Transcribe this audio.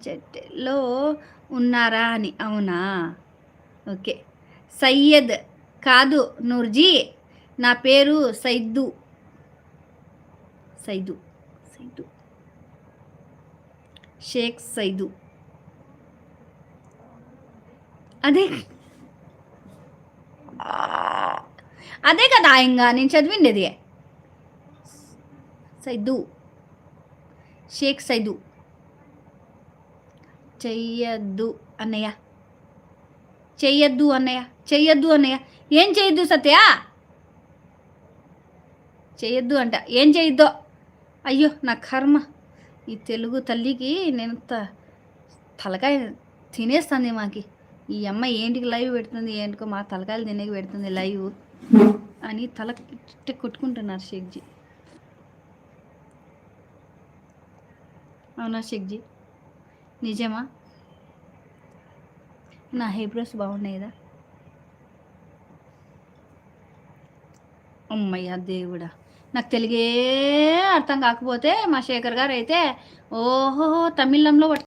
చెట్టులో ఉన్నారా అని. అవునా? ఓకే. సయ్యద్ కాదు నూర్జీ. నా పేరు సైద్దు. సైదు. సైదు. షేక్ సైదు. అదే అదే కదా ఇంగా నేను చదివిండేది. సైదు. షేక్ సైదు. చెయ్యొద్దు అన్నయ్య. చెయ్యొద్దు అన్నయ్య. చెయ్యొద్దు అన్నయ్య. ఏం చేయొద్దు సత్య? చేయొద్దు అంట. ఏం చేయొద్దో? అయ్యో నా కర్మ. ఈ తెలుగు తల్లికి నేను తలకాయ తినేస్తుంది మాకి. ఈ అమ్మాయి ఏంటికి లైవ్ పెడుతుంది, ఏంటికో మా తలకాయలు తినేకి పెడుతుంది లైవ్ అని తల ఇట్ట కొట్టుకుంటున్నారు షేక్జీ. అవునా షేక్జీ? నిజమా? నా హెయిబ్రోస్ బాగున్నాయి కదా? అమ్మయ్య దేవుడా, నాకు తెలుగే అర్థం కాకపోతే మా శేఖర్ గారు అయితే ఓహో తమిళంలో